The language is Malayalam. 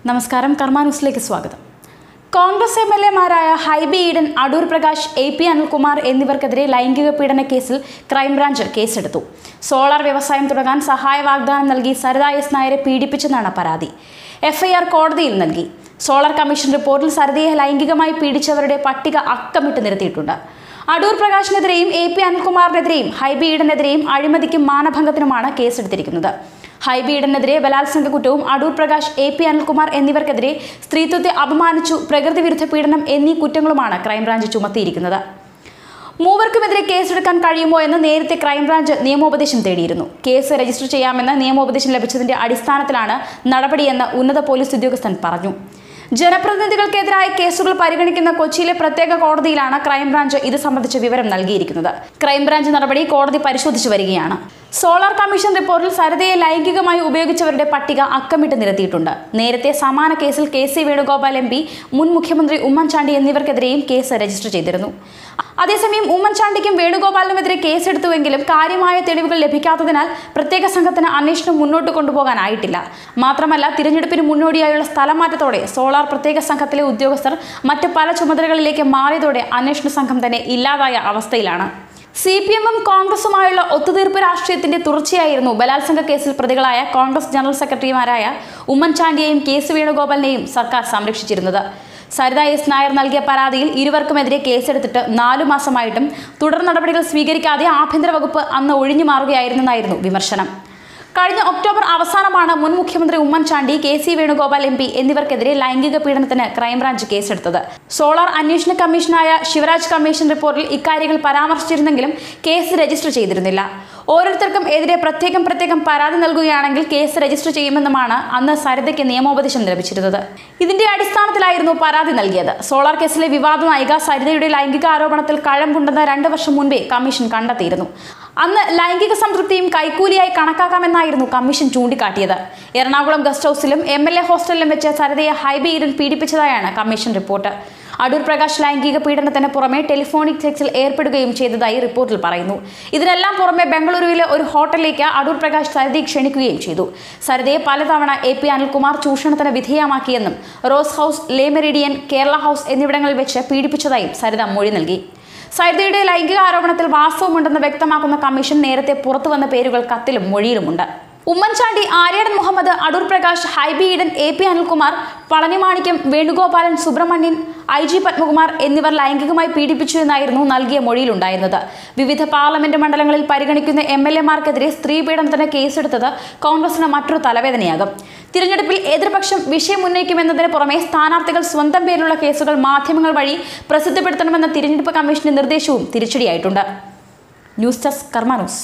നമസ്കാരം, കർമ്മ ന്യൂസിലേക്ക് സ്വാഗതം. കോൺഗ്രസ് എംഎൽഎമാരായ ഹൈബി ഈഡൻ, അടൂർ പ്രകാശ്, AP അനിൽകുമാർ എന്നിവർക്കെതിരെ ലൈംഗിക പീഡന കേസിൽ ക്രൈംബ്രാഞ്ച് കേസെടുത്തു. സോളാർ വ്യവസായം തുടങ്ങാൻ സഹായ വാഗ്ദാനം നൽകി സരിത എസ് നായരെ പീഡിപ്പിച്ചെന്നാണ് പരാതി. FIR കോടതിയിൽ നൽകി. സോളാർ കമ്മീഷൻ റിപ്പോർട്ടിൽ സരിതയെ ലൈംഗികമായി പീഡിച്ചവരുടെ പട്ടിക അക്കമിട്ട് നിരത്തിയിട്ടുണ്ട്. അടൂർ പ്രകാശിനെതിരെയും AP അനിൽകുമാറിനെതിരെയും ഹൈബി ഈഡനെതിരെയും അഴിമതിക്കും മാനഭംഗത്തിനുമാണ് കേസെടുത്തിരിക്കുന്നത്. ഹൈബി ഈഡനെതിരെ ബലാത്സംഗ കുറ്റവും അടൂർ പ്രകാശ്, AP അനിൽകുമാർ എന്നിവർക്കെതിരെ സ്ത്രീത്വത്തെ അപമാനിച്ചു, പ്രകൃതി വിരുദ്ധ പീഡനം എന്നീ കുറ്റങ്ങളുമാണ് ക്രൈംബ്രാഞ്ച് ചുമത്തിയിരിക്കുന്നത്. മൂവർക്കുമെതിരെ കേസെടുക്കാൻ കഴിയുമോ എന്ന് നേരത്തെ ക്രൈംബ്രാഞ്ച് നിയമോപദേശം തേടിയിരുന്നു. കേസ് രജിസ്റ്റർ ചെയ്യാമെന്ന് നിയമോപദേശം ലഭിച്ചതിന്റെ അടിസ്ഥാനത്തിലാണ് നടപടിയെന്ന് ഉന്നത പോലീസ് ഉദ്യോഗസ്ഥൻ പറഞ്ഞു. ജനപ്രതിനിധികൾക്കെതിരായ കേസുകൾ പരിഗണിക്കുന്ന കൊച്ചിയിലെ പ്രത്യേക കോടതിയിലാണ് ക്രൈംബ്രാഞ്ച് ഇത് സംബന്ധിച്ച വിവരം നൽകിയിരിക്കുന്നത്. ക്രൈംബ്രാഞ്ച് നടപടി കോടതി പരിശോധിച്ചു വരികയാണ്. സോളാർ കമ്മീഷൻ റിപ്പോർട്ടിൽ സരിതയെ ലൈംഗികമായി ഉപയോഗിച്ചവരുടെ പട്ടിക അക്കമിട്ട് നിരത്തിയിട്ടുണ്ട്. നേരത്തെ സമാന കേസിൽ KC വേണുഗോപാൽ MP, മുൻ മുഖ്യമന്ത്രി ഉമ്മൻചാണ്ടി എന്നിവർക്കെതിരെയും കേസ് രജിസ്റ്റർ ചെയ്തിരുന്നു. അതേസമയം ഉമ്മൻചാണ്ടിക്കും വേണുഗോപാലിനുമെതിരെ കേസെടുത്തുവെങ്കിലും കാര്യമായ തെളിവുകൾ ലഭിക്കാത്തതിനാൽ പ്രത്യേക സംഘത്തിന് അന്വേഷണം മുന്നോട്ട് കൊണ്ടുപോകാനായിട്ടില്ല. മാത്രമല്ല, തിരഞ്ഞെടുപ്പിന് മുന്നോടിയായുള്ള സ്ഥലമാറ്റത്തോടെ സോളാർ പ്രത്യേക സംഘത്തിലെ ഉദ്യോഗസ്ഥർ മറ്റ് പല ചുമതലകളിലേക്ക് മാറിയതോടെ അന്വേഷണ സംഘം തന്നെ ഇല്ലാതായ അവസ്ഥയിലാണ്. CPM-ഉം കോൺഗ്രസുമായുള്ള ഒത്തുതീർപ്പ് രാഷ്ട്രീയത്തിന്റെ തുടർച്ചയായിരുന്നു ബലാത്സംഗ കേസിൽ പ്രതികളായ കോൺഗ്രസ് ജനറൽ സെക്രട്ടറിമാരായ ഉമ്മൻചാണ്ടിയെയും KC വേണുഗോപാലിനെയും സർക്കാർ സംരക്ഷിച്ചിരുന്നത്. സരിത എസ് നായർ നൽകിയ പരാതിയിൽ ഇരുവർക്കുമെതിരെ കേസെടുത്തിട്ട് 4 മാസമായിട്ടും തുടർ നടപടികൾ സ്വീകരിക്കാതെ ആഭ്യന്തര വകുപ്പ് അന്ന് ഒഴിഞ്ഞു മാറുകയായിരുന്നെന്നായിരുന്നു വിമർശനം. കഴിഞ്ഞ ഒക്ടോബർ അവസാനമാണ് മുൻ മുഖ്യമന്ത്രി ഉമ്മൻചാണ്ടി, KC വേണുഗോപാൽ MP എന്നിവർക്കെതിരെ ലൈംഗിക പീഡനത്തിന് ക്രൈംബ്രാഞ്ച് കേസെടുത്തത്. സോളാർ അന്വേഷണ കമ്മീഷനായ ശിവരാജ് കമ്മീഷൻ റിപ്പോർട്ടിൽ ഇക്കാര്യങ്ങൾ പരാമർശിച്ചിരുന്നെങ്കിലും കേസ് രജിസ്റ്റർ ചെയ്തിരുന്നില്ല. ഓരോരുത്തർക്കും എതിരെ പ്രത്യേകം പരാതി നൽകുകയാണെങ്കിൽ കേസ് രജിസ്റ്റർ ചെയ്യുമെന്നുമാണ് അന്ന് സരിതയ്ക്ക് നിയമോപദേശം ലഭിച്ചിരുന്നത്. ഇതിന്റെ അടിസ്ഥാനത്തിലായിരുന്നു പരാതി നൽകിയത്. സോളാർ കേസിലെ വിവാദ നായിക സരിതയുടെ ലൈംഗിക ആരോപണത്തിൽ കഴമ്പുണ്ടെന്ന് 2 വർഷം മുൻപേ കമ്മീഷൻ കണ്ടെത്തിയിരുന്നു. അന്ന് ലൈംഗിക സംതൃപ്തിയും കൈക്കൂലിയായി കണക്കാക്കാമെന്നായിരുന്നു കമ്മീഷൻ ചൂണ്ടിക്കാട്ടിയത്. എറണാകുളം ഗസ്റ്റ് ഹൌസിലും MLA ഹോസ്റ്റലിലും വെച്ച് സരിതയെ ഹൈബി ഈഡൻ പീഡിപ്പിച്ചതായാണ് കമ്മീഷൻ റിപ്പോർട്ട്. അടൂർ പ്രകാശ് ലൈംഗിക പീഡനത്തിന് പുറമെ ടെലിഫോണിക് സെക്സിൽ ഏർപ്പെടുകയും ചെയ്തതായി റിപ്പോർട്ടിൽ പറയുന്നു. ഇതിനെല്ലാം പുറമെ ബംഗളൂരുവിലെ ഒരു ഹോട്ടലിലേക്ക് അടൂർ പ്രകാശ് സരിതയെ ക്ഷണിക്കുകയും ചെയ്തു. സരിതയെ പലതവണ AP അനിൽകുമാർ ചൂഷണത്തിന് വിധേയമാക്കിയെന്നും Rose House, Le Meridien, Kerala House എന്നിവിടങ്ങളിൽ വെച്ച് പീഡിപ്പിച്ചതായും സരിത മൊഴി നൽകി. സരിതയുടെ ലൈംഗിക ആരോപണത്തിൽ വാസ്തവമുണ്ടെന്ന് വ്യക്തമാക്കുന്ന കമ്മീഷൻ നേരത്തെ പുറത്തുവന്ന പേരുകൾ കത്തിലും മൊഴിയിലുമുണ്ട്. ഉമ്മൻചാണ്ടി, ആര്യാടൻ മുഹമ്മദ്, അടൂർ പ്രകാശ്, ഹൈബി ഈഡൻ, AP അനിൽകുമാർ, പളനിമാണിക്യം, വേണുഗോപാലൻ, സുബ്രഹ്മണ്യൻ, IG പത്മകുമാർ എന്നിവർ ലൈംഗികമായി പീഡിപ്പിച്ചു എന്നായിരുന്നു നൽകിയ മൊഴിയിലുണ്ടായിരുന്നത്. വിവിധ പാർലമെന്റ് മണ്ഡലങ്ങളിൽ പരിഗണിക്കുന്ന MLA-മാർക്കെതിരെ സ്ത്രീപീഡനത്തിന് കേസെടുത്തത് കോൺഗ്രസിന് മറ്റൊരു തലവേദനയാകും. തിരഞ്ഞെടുപ്പിൽ എതിർപക്ഷം വിഷയം ഉന്നയിക്കുമെന്നതിന് പുറമെ സ്ഥാനാർത്ഥികൾ സ്വന്തം പേരിലുള്ള കേസുകൾ മാധ്യമങ്ങൾ വഴി പ്രസിദ്ധപ്പെടുത്തണമെന്ന തിരഞ്ഞെടുപ്പ് കമ്മീഷന്റെ നിർദ്ദേശവും തിരിച്ചടിയായിട്ടുണ്ട്. ന്യൂസ് ഡെസ്ക്, കർമ്മ ന്യൂസ്.